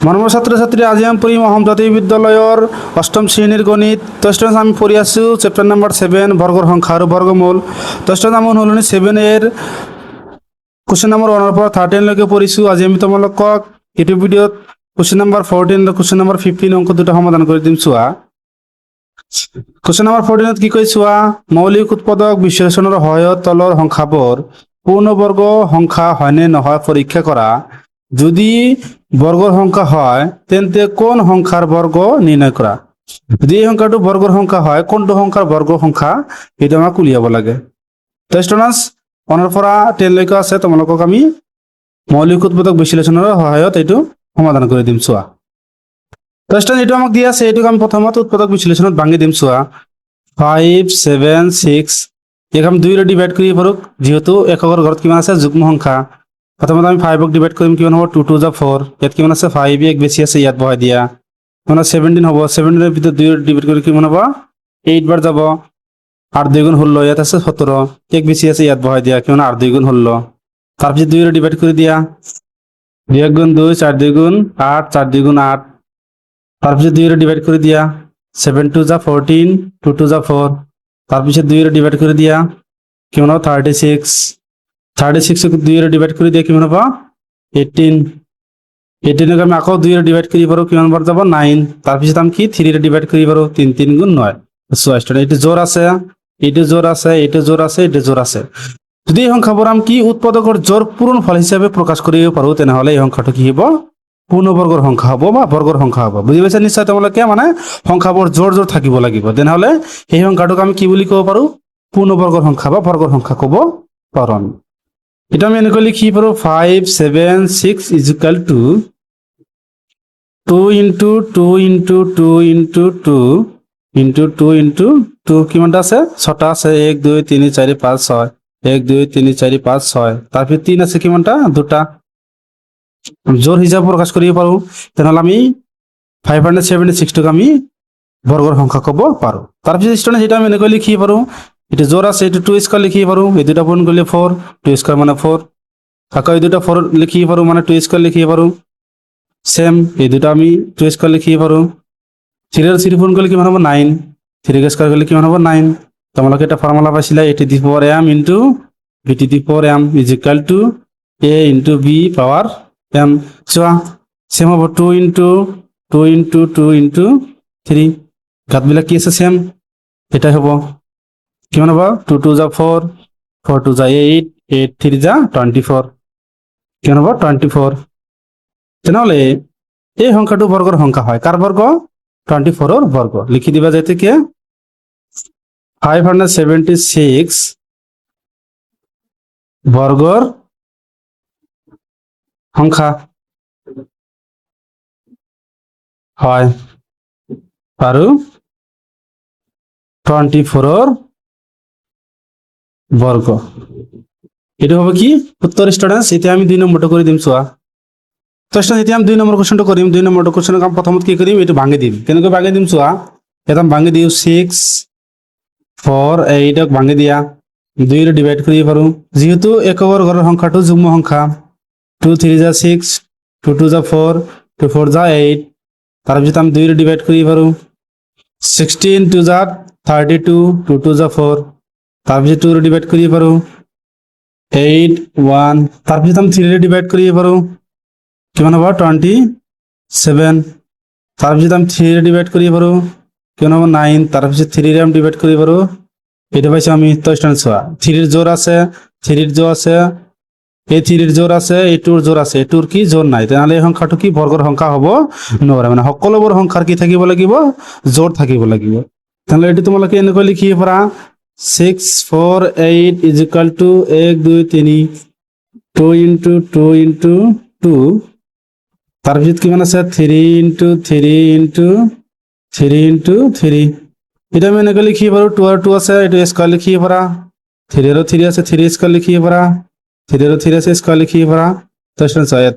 মৰমৰ ছাত্ৰ ছাত্ৰী, আজি আমি পঢ়িম অসম জাতীয় বিদ্যালয়ৰ অষ্টম শ্ৰেণীৰ গণিত। তো ষ্টুডেণ্টছ, আমি পঢ়ি আছোঁ চেপ্টাৰ নাম্বাৰ 7 বৰ্গৰ সংখ্যা আৰু বৰ্গমূল। তো ষ্টুডেণ্টছ, আমি হ'লো 7 কুৱেশ্যন নম্বৰ 1 পৰা 13 লৈকে পঢ়িছোঁ। আজি আমি তোমালোকক এইটো ভিডিঅ'ত কুৱেশ্যন নম্বৰ 14 আৰু কুৱেশ্যন নম্বৰ 15 অংক দুটা সমাধান কৰি দিম। চোৱা, কুৱেশ্যন নম্বৰ 14ত কি কৈ চোৱা, মৌলিক উৎপাদক বিশ্লেষণৰ সহায়ত তলৰ সংখ্যাবোৰ পূৰ্ণবৰ্গ সংখ্যা হয়নে নহয় পৰীক্ষা কৰা। যদি বৰ্গৰ সংখ্যা হয় তেন্তে কোন সংখ্যাৰ বৰ্গ নিৰ্ণয় কৰা। যদি এই সংখ্যাটো বৰ্গৰ সংখ্যা হয়, কোনটো সংখ্যাৰ বৰ্গ সংখ্যা এইটো আমাক উলিয়াব লাগে। তো ষ্টুডেণ্টছ, 1 পৰা 10 লৈকে আছে, তোমালোকক আমি মৌলিক উৎপাদক বিশ্লেষণৰ সহায়ত এইটো সমাধান কৰি দিম। চোৱা, তো ষ্টুডেণ্টছ, এইটো আমাক দিয়া আছে, এইটোক আমি প্ৰথমত উৎপাদক বিশ্লেষণত ভাঙি দিম। চোৱা, 5 7 6 ইয়াক আমি 2ৰে ডিভাইড কৰিব পাৰোঁ, যিহেতু এককৰ ঘৰত কিমান আছে, যুগ্ম সংখ্যা। প্ৰথমতে আমি 5ক ডিভাইড কৰিম, কিমান হ'ব, 2 2 4। ইয়াত কিমান আছে, 5 এক বেছি আছে, ইয়াত বহাই দিয়া। মানে 17 হ'ব। 17ৰ ভিতৰত 2ৰে ডিভাইড কৰি কিমান হ'ব, 8 বাৰ যাব। 8 2 গুণ 16, ইয়াত আছে 17। এক বেছি আছে, ইয়াত বহাই দিয়া, কিমান 8 2 গুণ 16। তাৰপিছত 2ৰে ডিভাইড কৰি দিয়া, 2 1 গুণ 2, 4 2 গুণ 8, 4 2 গুণ 8। তাৰপিছত 2ৰে ডিভাইড কৰি দিয়া, 7 2 যা 14, 2 2 যা 4। তাৰপিছত 2ৰে ডিভাইড কৰি দিয়া, কিমান হ'ব, 36। 36ক 2ৰে ডিভাইড কৰি দিয়া, কিমান হ'ব, 18। 18ক আমি আকৌ 2ৰে ডিভাইড কৰিব পাৰোঁ, কিমান বাৰ যাব, 9। তাৰপিছত আমি কি 3ৰে ডিভাইড কৰিব পাৰোঁ, 3 3 গুণ 9। চোৱা ষ্টুডেণ্ট, এইটো জোৰ আছে, এইটো জোৰ আছে, এইটো জোৰ আছে, এইটো জোৰ আছে। যদি এই সংখ্যাবোৰ আমি কি উৎপাদকৰ জোৰ পূৰণফল হিচাপে প্ৰকাশ কৰিব পাৰোঁ, তেনেহ'লে এই সংখ্যাটো কি হ'ব, পূৰ্ণবৰ্গৰ সংখ্যা হ'ব বা বৰ্গৰ সংখ্যা হ'ব। বুজি পাইছা নিশ্চয় তোমালোকে, মানে সংখ্যাবোৰ জোৰ জোৰ থাকিব লাগিব, তেনেহ'লে সেই সংখ্যাটোক আমি কি বুলি ক'ব পাৰোঁ, পূৰ্ণবৰ্গৰ সংখ্যা বা বৰ্গৰ সংখ্যা ক'ব পাৰোঁ। এটা আমি এনেকৈ লিখিব পাৰোঁ, 5 7 6 is equal to 2 into 2 into 2 into 2 into 2 into 2। কিমানটা আছে, 6টা আছে, 1 2 3 4 5 6, 1 2 3 4 5 6। তাৰপিছত 3 আছে, কিমানটা, 2টা। জোৰ হিচাপে প্ৰকাশ কৰিব পাৰোঁ, তেনেহ'লে আমি 576টোক আমি বৰ্গৰ সংখ্যা ক'ব পাৰোঁ। তাৰপিছত ষ্টুডেণ্ট, সেইটো আমি এনেকৈ লিখিব পাৰোঁ, এইটো জোৰ আছে, এইটো 2 স্কোৱাৰ লিখিব পাৰোঁ, এই দুটা পূৰণ কৰিলে 4, 2 স্কোৱাৰ মানে 4। আকৌ এই দুটা 4 লিখিব পাৰোঁ, মানে 2 স্কোৱাৰ লিখিব পাৰোঁ। সেম এই দুটা আমি 2 স্কোৱাৰ লিখিব পাৰোঁ। 3 আৰু 3 পূৰণ কৰিলে কিমান হ'ব, 9। 3 স্কোৱাৰ কৰিলে কিমান হ'ব, 9। তোমালোকে এটা ফৰ্মুলা পাইছিলা, a to the power m into b to the power m is equal to a into b power m। চোৱা, সেম হ'ব 2 ইনটু 2 ইনটু 2 ইনটু 3। ঘাতবিলাক কি আছে, সেম, এটাই হ'ব। কিমান হ'ব, 2 2 যা 4, 4 2 যা 8, 8 3 যা 24। কিমান হ'ব, 24। তেনেহ'লে এই সংখ্যাটো বৰ্গৰ সংখ্যা হয়, কাৰ বৰ্গ, 24ৰ বৰ্গ। লিখি দিবা যে এতেকে 576 বৰ্গৰ সংখ্যা হয় আৰু 24ৰ বৰ্গ। এইটো হ'ব কি উত্তৰ। ষ্টুডেণ্টছ, এতিয়া আমি 2 নম্বৰটো কৰি দিম। চোৱা, তো ষ্টুডেণ্ট, এতিয়া আমি 2 নম্বৰ কুৱেশ্যনটো কৰিম। 2 নম্বৰটো কুৱেশ্যনক আমি প্ৰথমত কি কৰিম, এইটো ভাঙি দিম। কেনেকৈ ভাঙি দিম, চোৱা, এটা ভাঙি দিওঁ, 6 4 8ক ভাঙি দিয়া, 2ৰে ডিভাইড কৰিব পাৰোঁ, যিহেতু একৰ ঘৰৰ সংখ্যাটো যুগ্ম সংখ্যা। 2 3 যা 6, 2 2 যা 4, 2 4 যা 8। তাৰপিছত আমি 2ৰে ডিভাইড কৰিব পাৰোঁ, 16 2 যা 32, 2 2 যা 4। তাৰপিছত 2ৰে ডিভাইড কৰিব পাৰোঁ, 8 1। তাৰপিছত আমি 3ৰে ডিভাইড কৰিব পাৰোঁ, কিমান হ'ব, 27। তাৰপিছত আমি 3ৰে ডিভাইড কৰিব পাৰোঁ, কিমান হ'ব, 9। তাৰপিছত 3ৰে আমি ডিভাইড কৰিব পাৰোঁ, এটা পাইছোঁ আমি। তো ষ্টুডেণ্ট চোৱা, 3ৰ জোৰ আছে, 3ৰ জোৰ আছে, এই 3ৰ জোৰ আছে, এইটোৰ জোৰ আছে, এইটোৰ কি জোৰ নাই, তেনেহ'লে এই সংখ্যাটো কি বৰ্গৰ সংখ্যা হ'ব নোৱাৰে। মানে সকলোবোৰ সংখ্যাৰ কি থাকিব লাগিব, জোৰ থাকিব লাগিব। তেনেহ'লে এইটো তোমালোকে এনেকৈ লিখিব পাৰা, 6 4 8 is equal to 1 2 3 2 into 2 into 2। তাৰপিছত কিমান আছে, 3 ইনটু 3 ইনটু 3 ইনটু 3। এটা আমি এনেকৈ লিখিব পাৰোঁ, 2 আৰু 2 আছে, এইটো স্কোৱাৰ লিখিব পাৰা, 3 আৰু 3 আছে, 3 স্কোৱাৰ লিখিব পাৰা, 3 আৰু 3 আছে, স্কোৱাৰ লিখিব পাৰা। তো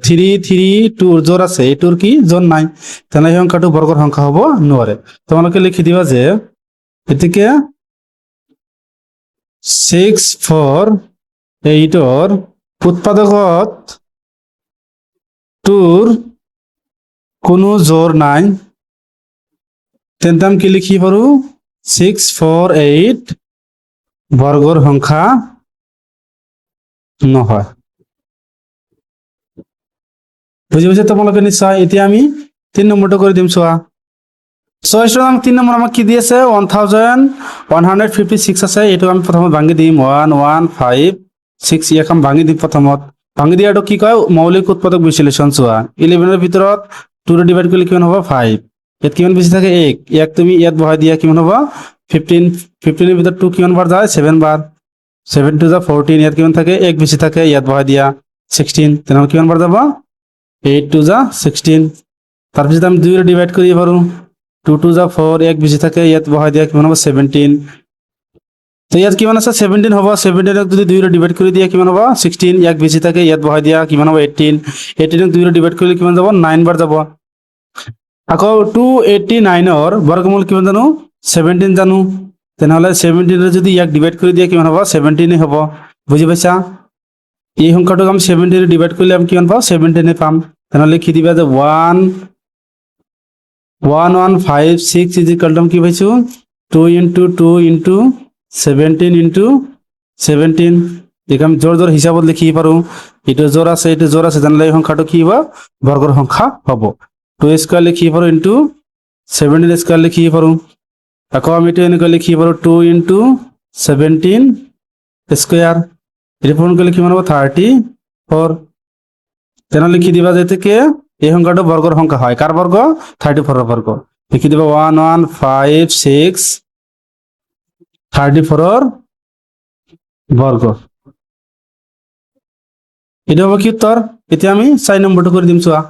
3 3 2ৰ জোৰ আছে, এইটোৰ কি জোৰ নাই, তেনেহ'লে এই সংখ্যাটো বৰ্গৰ সংখ্যা হ'ব নোৱাৰে। তোমালোকে লিখি দিবা যে এতেকে 6 4 8ৰ উৎপাদকত 2ৰ কোনো জোৰ নাই, তেন্তে আমি কি লিখিব পাৰো 648 বৰ্গৰ সংখ্যা নহয়। বুজি পাইছে তোমালোকে নিশ্চয়? এতিয়া আমি 3 নম্বৰটো কৰি দিম চোৱা। ছয়শো 3 নম্বৰ আমাক কি দি আছে 1156 আছে, এইটো আমি প্ৰথমত ভাঙি দিম 1156, ইয়াক আমি ভাঙি দিম প্ৰথমত। ভাঙি দিয়াটো কি কয় মৌলিক উৎপাদক বিশ্লেষণ চোৱা। 11 এৰ ভিতৰত 2 ডিভাইড কৰিলে কিমান হ'ব 5, ইয়াত কিমান বেছি থাকে 1, ইয়াক তুমি ইয়াত বহাই দিয়া কিমান হ'ব 15, 15 এর ভিতৰত 2 কিমান বাৰ যায় 7 বাৰ, 7 2 যা 14, ইয়াত কিমান থাকে 1 বেছি থাকে, ইয়াত বহাই দিয়া 16, তেনেহ'লে কিমান বাৰ যাব 8 2 যা 16। তাৰপিছত আমি 2 ডিভাইড কৰিব পাৰো 2 2 যা 4, 1 বেছি থাকে, ইয়াত বহাই দিয়া কিমান হ'ব 17। তো ইয়াত কিমান আছে 17 হ'ব, 17 ক যদি 2 ডিভাইড কৰি দিয়া কিমান হ'ব 16, ইয়াক বেছি থাকে, ইয়াত বহাই দিয়া কিমান হ'ব 18, 18 ক 2 ডিভাইড কৰিলে কিমান যাব 9 বাৰ যাব। আকৌ 289 বৰ্গমূল কিমান জানো 17 জানো, তেনেহ'লে 17 যদি ইয়াক ডিভাইড কৰি দিয়া কিমান হ'ব 17 হ'ব। বুজি পাইছা? এই সংখ্যাটোক আমি 17 ডিভাইড কৰিলে আমি কিমান পাম 17 পাম। তেনেহ'লে লিখি দিবা যে 1156 ইজ ইকুৱেল টু কি পাইছো 2 × 2 × 17 × 17। ঠিক আমি জোৰ জোৰ হিচাপত লিখিব পাৰো, এইটো জোৰ আছে এইটো জোৰ আছে, তেনেহ'লে এই সংখ্যাটো কি হ'ব বৰ্গৰ সংখ্যা হ'ব। 2 স্কোয়াৰ লিখিব পাৰো ইন্টু 17 স্কোয়াৰ লিখিব পাৰো। আকৌ আমি এইটো এনেকৈ লিখিব পাৰো 2 × 17 স্কোয়াৰ, এটা পূৰণ কৰিলে কিমান হ'ব 34। তেনেহ'লে লিখি দিবা যে থেকে এই সংখ্যাটো বৰ্গৰ সংখ্যা হয়, কাৰ বৰ্গ 34 বৰ্গ। লিখি দিবা 1156 34 বৰ্গ। এটা হ'ব কি উত্তৰ। এতিয়া আমি 4 নম্বৰটো কৰি দিম চোৱা।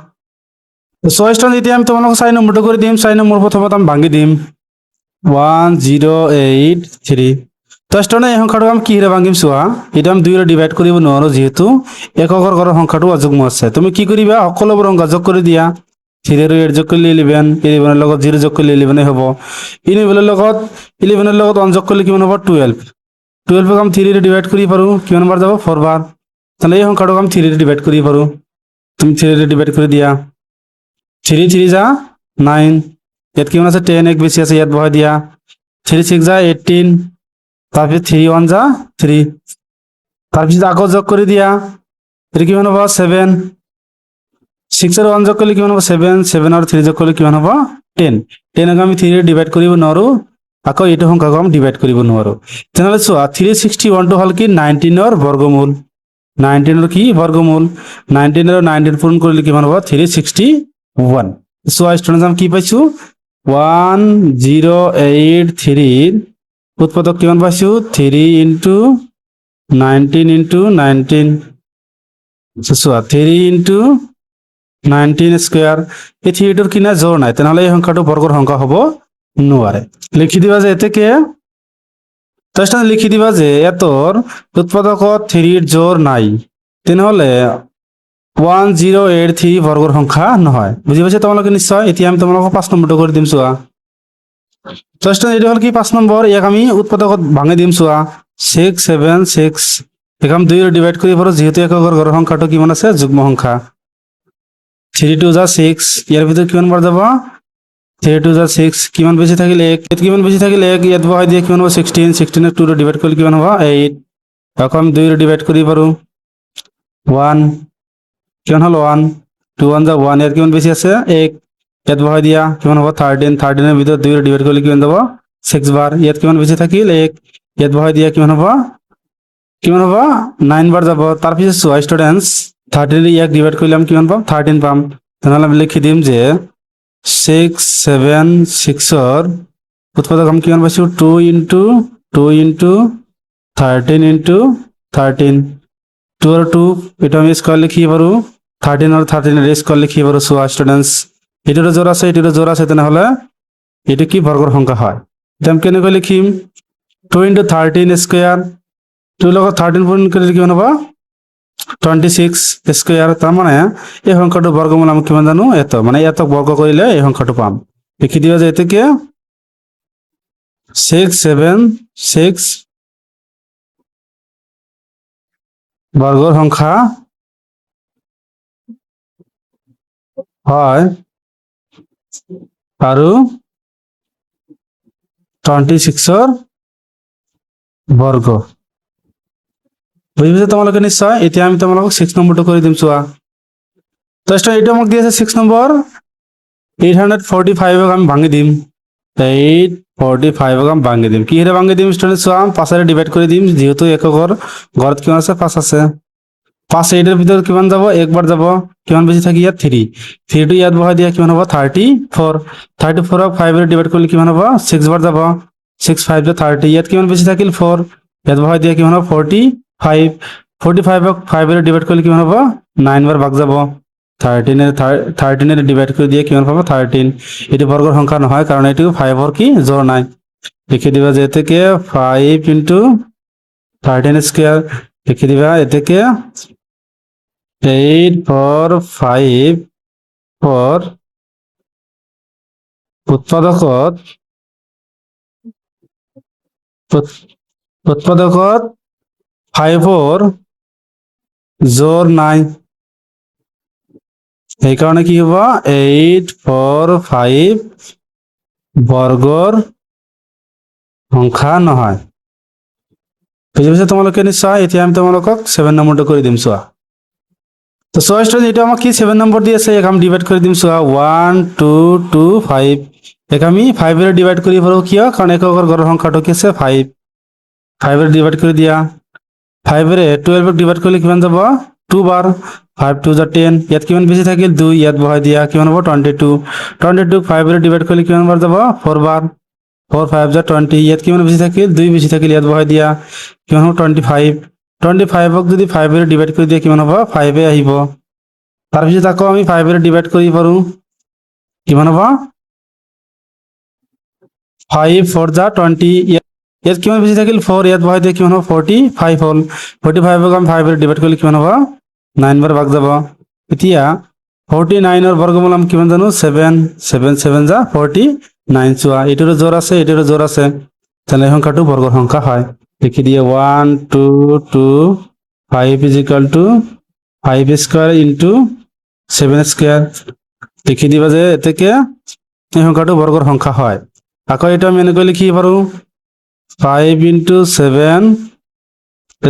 চয়েসটা যেতিয়া আমি তোমালোকক 4 নম্বৰটো কৰি দিম, 4 নম্বৰ প্ৰথমত আমি ভাঙি দিম 1083। তো ষ্টাৰ্টে এই সংখ্যাটো আমি কিহেৰে ভাঙিম চোৱা। এটা আমি 2 ডিভাইড কৰিব নোৱাৰো যেহেতু এককৰ ঘৰৰ সংখ্যাটো অযুগ্ম আছে। তুমি কি কৰিবা সকলোবোৰ সংখ্যা যোগ কৰি দিয়া, 3 আৰু 8 যোগ কৰিলে 11, 11 ৰ লগত 0 যোগ কৰিলে 11 হ'ব, 11 ৰ লগত 1 যোগ কৰিলে কিমান হ'ব 12, 12 ক আমি 3 ৰে ডিভাইড কৰিব পাৰো কিমান বাৰ যাব 4 বাৰ। তাহলে এই সংখ্যাটোক আমি 3 ৰে ডিভাইড কৰিব পাৰো, তুমি 3 ৰে ডিভাইড কৰি দিয়া 3 3 যা 9, ইয়াত কিমান আছে 10, 1 বেছি আছে ইয়াত বহাই দিয়া 3 6 যা 18, তারপর 3 1 যা 3, তারপর আকৌ যোগ কৰি দিয়া এটা কিমান হ'ব 7, 6 আৰু 1 যোগ কৰিলে কিমান হ'ব 7, 7 আৰু 3 যোগ কৰিলে কিমান হ'ব 10, 10 ক আমি 3 ৰে ডিভাইড কৰিব নোৱাৰো, আকৌ এইটো সংখ্যাক আমি ডিভাইড কৰিব নোৱাৰো। তেনেহ'লে চোৱা 361 টো হ'ল কি 19 ৰ বৰ্গমূল, 19 ৰ কি বৰ্গমূল, 19 আৰু 19 পূৰণ কৰিলে কিমান হ'ব 361। চোৱা ষ্টুডেন্টস আমি কি পাইছো 1083 উৎপাদক কিমান পাইছো 3 × 19 × 19। চোৱা 3 × 19 স্কোয়াৰ, এই 3টোৰ কিনা জোৰ নাই, তেনেহ'লে এই সংখ্যাটো বৰ্গৰ সংখ্যা হ'ব নোৱাৰে। লিখি দিবা যে এতেকে তাহলে লিখি দিবা যে এতৰ উৎপাদকত 3 জোৰ নাই, তেনেহ'লে 1083 বৰ্গৰ সংখ্যা নহয়। বুজি পাইছে তোমালোকে নিশ্চয়? এতিয়া আমি তোমালোকক 5 নম্বৰটো কৰি দিম চোৱা। জাষ্ট এইটো হ'ল কি 5 নম্বৰ, ইয়াক আমি উৎপাদকত ভাঙি দিম চোৱা 676, ইয়াক আমি 2 ৰে ডিভাইড কৰিব পাৰো যেহেতু একক ঘৰৰ সংখ্যাটো কিমান আছে যুগ্ম সংখ্যা। 3 2 যা 6, ইয়াৰ ভিতৰত কিমান বাৰ যাব 3 2 যা 6, কিমান বেছি থাকিলে 1, ইয়াত কিমান বেছি থাকিলে 1, ইয়াত বহাই দিয়ে কিমান হ'ব 16, 16 ক 2 ৰে ডিভাইড কৰিলে কিমান হ'ব 8, আকৌ আমি 2 ৰে ডিভাইড কৰিব পাৰো 1, কিমান হ'ল 1, 2 1 যা 1, ইয়াত কিমান বেছি আছে 1, ইয়াত বহাই দিয়া কিমান হ'ব 13, 13 এর ভিতৰত 2 ৰে ডিভাইড কৰিলে কিমান যাব 6 বাৰ, ইয়াত কিমান বেছি থাকিল 1, ইয়াত বহাই দিয়া কিমান হ'ব 9 বাৰ যাব। তাৰপিছত চোৱা ষ্টুডেন্টস 13 ইয়াক ডিভাইড কৰিলে আমি কিমান পাম 13 পাম। তেনেহ'লে আমি লিখি দিম যে 676 ৰ উৎপাদক আমি কিমান পাইছো 2 × 2 × 13 × 13, 2 আৰু 2 এটা আমি স্কয়াৰ লিখিব পাৰো, 13 আৰু 13 এৰ স্কয়াৰ লিখিব পাৰো। চোৱা ষ্টুডেন্টস এটোৰো জোৰ আছে এটোৰো জোৰ আছে, তেনেহ'লে এটো কি বৰ্গৰ সংখ্যা হয়। এতিয়া আমি কেনেকৈ লিখিম 2 × 13 স্কয়াৰ, 2 লগত 13 পূৰণ কৰিলে কিমান হ'ব 26 স্কয়াৰ, তাৰ মানে এই সংখ্যাটোৰ বৰ্গমূল আমি কিমান জানো এত, মানে এতক বৰ্গ কৰিলে এই সংখ্যাটো পাম। লিখি দিবা যে এটাকে 676 বৰ্গৰ সংখ্যা হয় আৰু 26ৰ বৰ্গ। বুজি পাইছে তোমালোকে নিশ্চয়। এতিয়া আমি তোমালোকক 6 নম্বৰটো কৰি দিম চোৱা। তো এইটো আমাক দি আছে 6 নম্বৰ 845ক আমি ভাঙি দিম। 845ক আমি ভাঙি দিম। কিহেৰে ভাঙি দিম ষ্টুডেণ্ট চোৱা, 5ৰে ডিভাইড কৰি দিম, যিহেতু এককৰ ঘৰত কিমান আছে 5 আছে। 5 8ৰ ভিতৰত কিমান যাব, একবাৰ যাব, কিমান বেছি থাকে ইয়াত 3। 3টো ইয়াত বহাই দিয়া কিমান হ'ব 34। 34ক 5ৰে ডিভাইড কৰিলে কিমান হ'ব 6 বাৰ যাব। 6 5 30, ইয়াত কিমান বেছি থাকিল 4, ইয়াত বহাই দিয়া কিমান হ'ব 45। 45ক 5ৰে ডিভাইড কৰিলে কিমান হ'ব 9 বাৰ ভাগ যাব। 13ৰে ডিভাইড কৰি দিয়ে কিমান পাব 13। এইটো বৰ্গৰ সংখ্যা নহয়, কাৰণ এইটো 5ৰ কি জোৰ নাই। লিখি দিবা যে এতেকে 5 ইন্টু 13 স্কোয়াৰ, লিখি দিবা এতেকে 845 ফৰ উৎপাদকত উৎপাদকত 5ৰ জোৰ নাই। সেইকাৰণে কি হ'ব 845 বৰ্গৰ সংখ্যা নহয়। বুজি পাইছা তোমালোকে নিশ্চয়। এতিয়া আমি তোমালোকক 7 নম্বৰটো কৰি দিম চোৱা। তো চোৱা ষ্টুডেণ্ট, এইটো আমাক কি 7 নম্বৰ দি আছে, আমি ডিভাইড কৰি দিম চোৱা। 1 2 2 5, আমি 5ৰে ডিভাইড কৰিব পাৰোঁ, কিয়, কাৰণ এককৰ ঘৰৰ সংখ্যাটো কি আছে 5। 5ৰে ডিভাইড কৰি দিয়া। 5ৰে 12ক ডিভাইড কৰিলে কিমান যাব 2 বাৰ। 5 2 যা 10, ইয়াত কিমান বেছি থাকিল 2, ইয়াত বহাই দিয়া কিমান হ'ব 22। 22ক 5ৰে ডিভাইড কৰিলে কিমান বাৰ যাব 4 বাৰ। 4 5 যা 20, ইয়াত কিমান বেছি থাকিল 2 বেছি থাকিল, ইয়াত বহাই দিয়া কিমান হ'ব 25। 25ক যদি 5ৰে ডিভাইড কৰি দিয়া কিমান হ'ব 5 আহিব। তাৰপিছত আকৌ আমি 5ৰে ডিভাইড কৰিব পাৰোঁ, কিমান হ'ব 5 4 যা 20, ইয়াত কিমান বেছি থাকিল 4, ইয়াত বহাই দিয়া কিমান হ'ব 45 হ'ল। 45ক আমি 5ৰে ডিভাইড কৰিলে কিমান হ'ব 9 বাৰ ভাগ যাব। এতিয়া 49ৰ বৰ্গমূল আমি কিমান জানো 7। 7 7 যা 49, চোৱা এইটোৰো জোৰ আছে, এইটোৰো জোৰ আছে, তাহলে এই সংখ্যাটো বৰ্গৰ সংখ্যা হয়। লিখি দিয়ে 1 2 2 5 is equal to 5 square into 7 square. লিখি দিবা যে এতেকে এই সংখ্যাটো বৰ্গৰ সংখ্যা হয়। আকৌ এটা আমি এনেকৈ লিখিব পাৰোঁ 5 into 7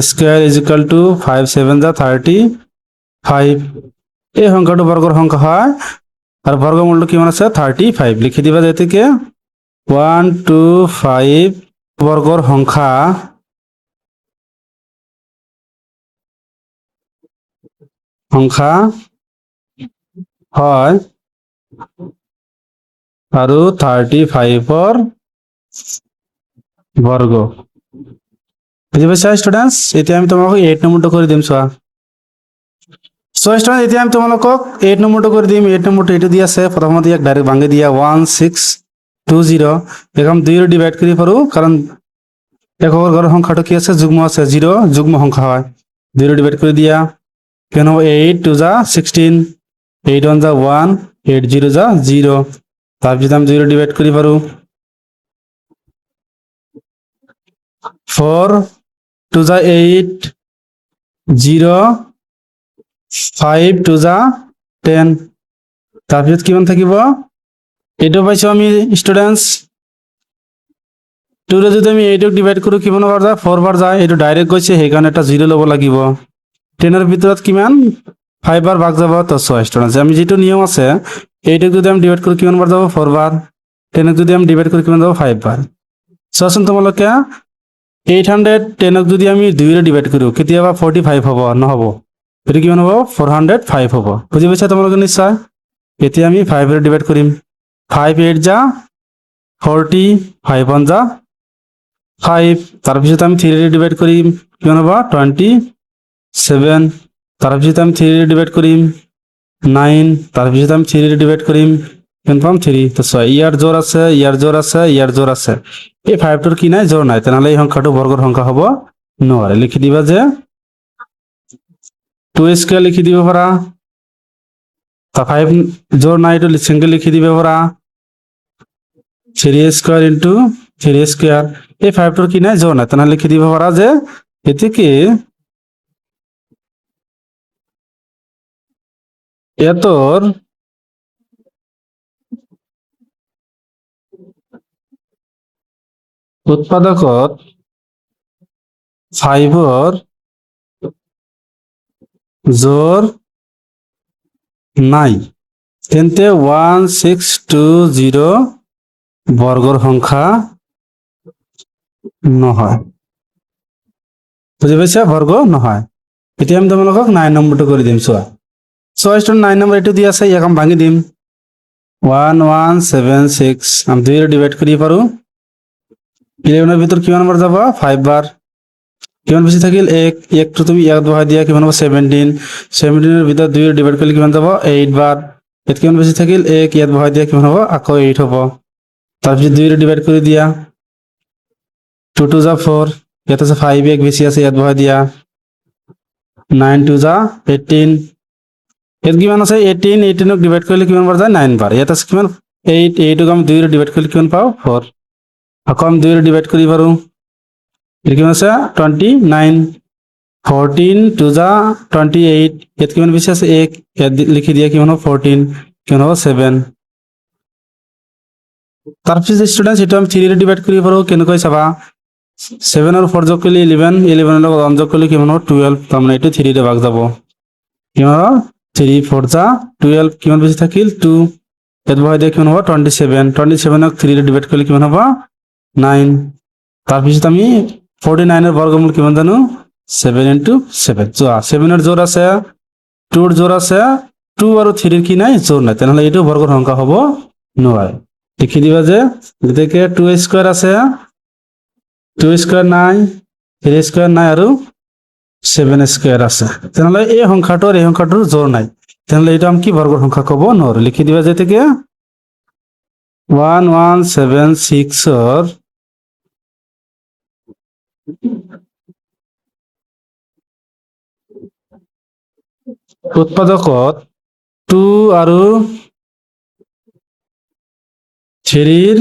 square is equal to 5 7 যা 35। এই সংখ্যাটো বৰ্গৰ সংখ্যা হয়, আর বর্গমূলটো কিমান আছে 35। লিখি দিবা যে এতেকে 1 2 5 বৰ্গৰ সংখ্যা হয় আৰু 35ৰ বৰ্গ। বুঝি পাইছা স্টুডেন্টস। এতিয়া আমি তোমালোকক 8 নম্বৰটো কৰি দিম চোৱা। সো স্টুডেন্ট, এতিয়া আমি তোমালোকক 8 নম্বৰটো কৰি দিম। 8 নম্বৰটো এইটো দি আছে, প্ৰথমতে ইয়াক ডাইৰেক্ট ভাঙি দিয়া 1620। এখন 2ৰে ডিভাইড কৰিব পাৰোঁ, কাৰণ এককৰ ঘৰৰ সংখ্যাটো কি আছে যুগ্ম আছে, 0 যুগ্ম সংখ্যা হয়। 2ৰে ডিভাইড কৰি দিয়া কেন হ'ব 8 2 যা 16, 8 1 যা 1, 8 0 যা 0। তাৰপিছত আমি 2ৰে ডিভাইড কৰিব পাৰোঁ 4 2 যা 8, 0 5 2 যা 10। তাৰপিছত কিমান থাকিব, এইটো পাইছো আমি স্টুডেন্টস 2ৰে যদি আমি 8ক ডিভাইড কৰোঁ কিমান বাৰ যায় 4 বাৰ যায়, এইটো ডাইৰেক্ট গৈছে, সেইকাৰণে এটা 0 ল'ব লাগিব। 10ৰ ভিতৰত কিমান 5 বাৰ ভাগ যাব। তো চোৱা স্টুডেন্টস, আমি যিটো নিয়ম আছে 8ক যদি আমি ডিভাইড কৰোঁ কিমান বাৰ যাব 4 বাৰ, 10ক যদি আমি ডিভাইড কৰোঁ কিমান যাব 5 বাৰ। চোৱাচোন তোমালোকে 810ক যদি আমি 2ৰে ডিভাইড কৰোঁ কেতিয়াবা 45 হ'ব, নহ'ব, এইটো কিমান হ'ব 405 হ'ব। বুজি পাইছা তোমালোকে নিশ্চয়। এতিয়া আমি 5ৰে ডিভাইড কৰিম। 5 8 যা 40, 5 1 যা 5। তাৰপিছত আমি 3ৰে ডিভাইড কৰিম, কিমান হ'ব 27। তাৰপিছত আমি 3ৰে ডিভাইড কৰিম 9। তাৰপিছত আমি 3ৰে ডিভাইড কৰিম কিমান পাম 3। তো চোৱা ইয়াৰ জোৰ আছে, ইয়াৰ জোৰ আছে, ইয়াৰ জোৰ আছে, এই 5টোৰ কি নাই জোৰ নাই, তেনেহ'লে এই সংখ্যাটো বৰ্গৰ সংখ্যা হ'ব নোৱাৰে। লিখি দিবা যে 2 স্কোয়াৰ লিখি দিব পাৰা, তা 5 জোৰ নাই, এইটো সিঙ্গেল লিখি দিব পাৰা 3 স্কোয়াৰ ইন্টু 3 স্কোয়াৰ। এই 5টোৰ কি নাই জোৰ নাই, তেনেহ'লে লিখি দিব পাৰা যে এতেকে এতৰ উৎপাদকত 5ৰ জোৰ নাই, তেন্তে 1620 বৰ্গৰ সংখ্যা নহয়। বুজি পাইছা? বৰ্গ নহয়। এতিয়া আমি তোমালোকক 9 নম্বৰটো কৰি দিম, চোৱা। ষ্টুডেণ্ট 9 নম্বৰ এইটো দি আছে, ইয়াক আমি ভাঙি দিম। 1176 আমি 2 ডিভাইড কৰিব পাৰোঁ। 11 ভিতৰত কিমান নম্বৰ যাব? 5 বাৰ। কিমান বেছি থাকিল? 1 1টো তুমি ইয়াত বহাই দিয়া, কিমান হ'ব? 17 17 ভিতৰত 2 ডিভাইড কৰিলে কিমান যাব? 8 বাৰ। ইয়াত কিমান বেছি থাকিল? 1 ইয়াত বহাই দিয়া, কিমান হ'ব? আকৌ 8 হ'ব। তাৰপিছত 2 ডিভাইড কৰি দিয়া, 2 2 যা 4, ইয়াত আছে 5 1 বেছি আছে, ইয়াত বহাই দিয়া, 9 2 যা 18, ইয়াত কিমান আছে? 18 18ক ডিভাইড কৰিলে কিমান বাৰ যায়? 9 বাৰ। ইয়াত আছে কিমান? 8 8ক আমি 2 ডিভাইড কৰিলে কিমান পাওঁ? 4। আকৌ আমি 2 ডিভাইড কৰিব পাৰোঁ, ইয়াত কিমান আছে? 29 14 2 যা 28, ইয়াত কিমান বেছি আছে? 1 ইয়াত লিখি দিয়া, কিমান হ'ব? 14, কিমান হ'ব? 7। তাৰপিছত ষ্টুডেণ্টছ এইটো আমি 3 ডিভাইড কৰিব পাৰোঁ। কেনেকৈ চাবা? 7 আৰু 4 যোগ কৰিলে 11 11ৰ লগত 1 যোগ কৰিলে কিমান হ'ব? 12। তাৰমানে এইটো 3 ৰে ভাগ যাব। কিমান হ'ব? 3 4 যা 12, কিমান বেছি থাকিল? 2, ইয়াত বহাই দিয়া, কিমান হ'ব? 27 27ক 3 ৰে ডিভাইড কৰিলে কিমান হ'ব? 9। তাৰপিছত আমি 49ৰ বৰ্গমূল কিমান জানো? 7 × 7। চোৱা, 7ৰ জোৰ আছে, 2ৰ জোৰ আছে, 2 আৰু 3ৰ কি নাই? জোৰ নাই। তেনেহ'লে এইটো বৰ্গৰ সংখ্যা হ'ব নোৱাৰে। লিখি দিবা যে গতিকে 2 স্কোয়াৰ আছে, 2 স্কোয়াৰ নাই, 3 স্কোয়াৰ নাই আৰু 7 স্কোয়াৰ আছে। তেনেহ'লে এই সংখ্যাটোৰ জোৰ নাই। তেনেহ'লে এইটো আমি কি বৰ্গৰ সংখ্যা ক'ব নোৱাৰো। লিখি দিবা যে এতিয়া 1176ৰ উৎপাদকত 2 আৰু 3ৰ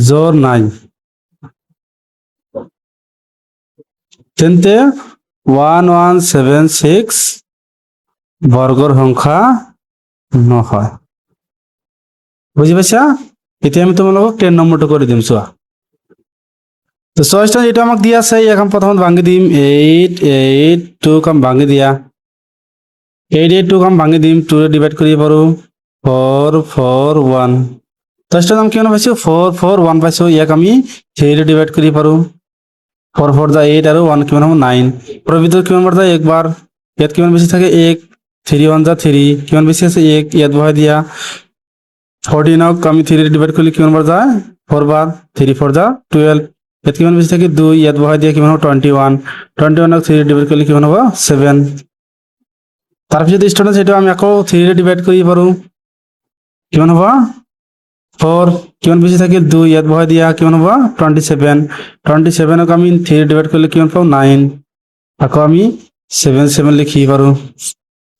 জোৰ নাই, তেন্তে 1176 বৰ্গৰ সংখ্যা নহয়। বুজি পাইছা? এতিয়া আমি তোমালোকক 10 নম্বৰটো কৰি দিম, চোৱা। তো চইচটা এইটো আমাক দিয়া আছে, ইয়াক আমি প্ৰথমত ভাঙি দিম। 8 8 2ক আমি ভাঙি দিয়া, 8 8 2ক আমি ভাঙি দিম, 2 ৰে ডিভাইড কৰিব পাৰোঁ, 4 4 1। চইচটা আমি কিমান পাইছোঁ? 4 4 1 পাইছোঁ। ইয়াক আমি 3 ৰে ডিভাইড কৰিব পাৰোঁ, 4 4 যা 8 আৰু 1 কিমান হ'ব? 9। পৰৰ ভিতৰত কিমান বাৰ যায়? 1 বাৰ। ইয়াত কিমান বেছি থাকে? 1 3 1 যা 3, কিমান বেছি আছে? 1 ইয়াত বহাই দিয়া, 14ক আমি 3 ৰে ডিভাইড কৰিলে কিমান বাৰ যায়? 4 বাৰ। 3 4 যা 12, ইয়াত কিমান বেছি থাকে? 2 ইয়াত বহাই দিয়া, কিমান হ'ব? 21 21ক 3 ৰে ডিভাইড কৰিলে কিমান হ'ব? 7। তাৰপিছত ষ্টুডেণ্টছ এইটো আমি আকৌ 3 ৰে ডিভাইড কৰিব পাৰোঁ, কিমান হ'ব? 4, কিমান বেছি থাকিল? 2 ইয়াত বহাই দিয়া, কিমান হ'ব? 27 27ক আমি 3 ৰে ডিভাইড কৰিলে কিমান পাওঁ? 9। আকৌ আমি 7 7 লিখিব পাৰোঁ।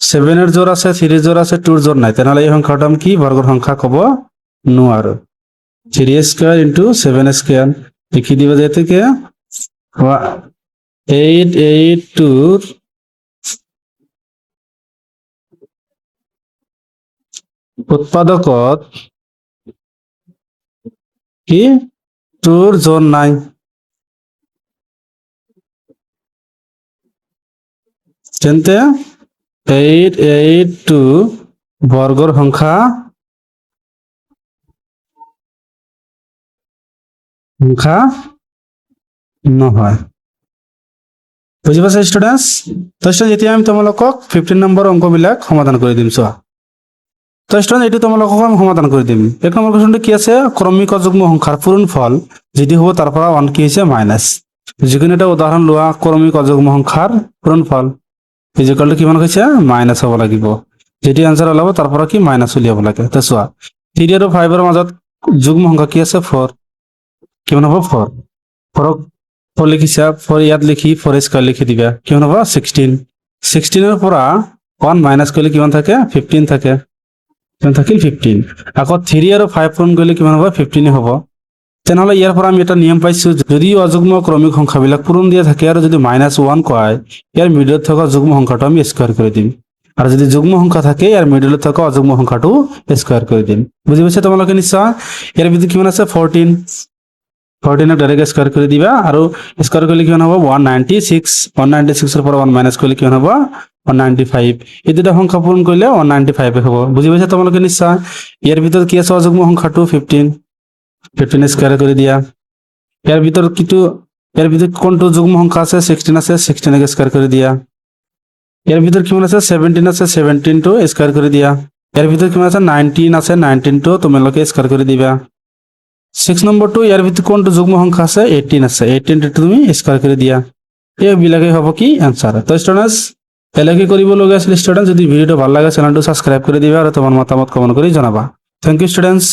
7ৰ জোৰ আছে, 3ৰ জোৰ আছে, 2ৰ জোৰ নাই। তেনেহ'লে এই সংখ্যাটো আমি কি বৰ্গৰ সংখ্যা ক'ব নোৱাৰো। 3 স্কোয়াৰ × 7 স্কোয়াৰ লিখি দিবা যে থেকে 882 উৎপাদকত কি 2ৰ জোৰ নাই, তেন্তে 882 বৰ্গৰ সংখ্যা নহয়। বুজি পাইছা ষ্টুডেণ্টছ? তো এতিয়া আমি তোমালোকক 15 নম্বৰ অংকবিলাক সমাধান কৰি দিম, চোৱা। তো ষ্টুডেণ্ট এইটো তোমালোকক আমি সমাধান কৰি দিম। 1 নম্বৰ কুৱেশ্যনটো কি আছে? ক্ৰমিক অযুগ্ম সংখ্যাৰ পূৰণফল যদি হ'ব তাৰ পৰা 1 কি হৈছে? মাইনাছ। যিকোনো এটা উদাহৰণ লোৱা, ক্ৰমিক অযুগ্ম সংখ্যাৰ পূৰণফল ইকুৱেলটো কিমান হৈছে? মাইনাছ হ'ব লাগিব। যেটি আনসাৰ ওলাব তাৰ পৰা কি? মাইনাছ উলিয়াব লাগে। তো চোৱা, 3 আৰু 5ৰ মাজত যুগ্ম সংখ্যা কি আছে? 4। কিমান হ'ব? 4 4ক 4 লিখিছা, 4 ইয়াত লিখি 4 স্কোয়ার লিখি দিবা, কিমান হ'ব? 16 16ৰ পৰা 1 মাইনাছ কৰিলে কিমান থাকে? 15 থাকে। কিমান থাকিল? 15। আকৌ 3 আৰু 5 পূৰণ কৰিলে কিমান হ'ব? 15 হ'ব। তেনেহ'লে ইয়াৰ পৰা আমি এটা নিয়ম পাইছোঁ, যদি অযুগ্ম ক্ৰমিক সংখ্যাবিলাক পূৰণ দিয়া থাকে আৰু যদি -1 কয়, ইয়াৰ মিডলত থকা যুগ্ম সংখ্যাটো আমি স্কোয়াৰ কৰি দিম। আৰু যদি যুগ্ম সংখ্যা থাকে, ইয়াৰ মিডলত থকা অযুগ্ম সংখ্যাটো স্কোয়াৰ কৰি দিম। বুজি পাইছা তোমালোকে নিশ্চয়? ইয়াৰ ভিতৰত কিমান আছে? 14। 14 ডাইৰেক্ট স্কোয়াৰ কৰে দিবা আৰু স্কোয়াৰ কৰলে কিমান হ'ব 196 196 এৰ পৰা 1 মাইনাস করলে কিমান হ'ব 195 এই দুটা সংখ্যা পূরণ করলে 195 হ'ব বুঝি পাইছা তোমালোকে নিশ্চয় ইয়াৰ ভিতৰত কি আছে অযুগ্ম সংখ্যাটো 15 স্কোয়াৰ কৰে দিয়া ইয়াৰ ভিতৰত কোনটো যুগ্ম সংখ্যা আছে 16 আছে 16 কে স্কোয়াৰ কৰে দিয়া ইয়াৰ ভিতৰত কিমান আছে 17 আছে 17 টো স্কোয়াৰ কৰে দিয়া ইয়াৰ ভিতৰত কিমান আছে 19 আছে 19 টো তোমালোকে স্কোয়াৰ কৰে দিবা 6 নম্বৰটো ইয়াৰ ভিতৰত কোনটো যুগ্ম সংখ্যা আছে 18 আছে 18 টো তুমি স্কোয়ার করে দিয়া এইবিলাকে হ'ব কি आंसर তো স্টুডেন্টস এলাকি কৰিব লগা আছিল স্টুডেন্ট যদি ভিডিওটো ভাল লাগে চ্যানেলটো সাবস্ক্ৰাইব কৰে দিবা আৰু তোমাৰ মতামত কমেন্ট কৰি জনাবা থ্যাংক ইউ স্টুডেন্টস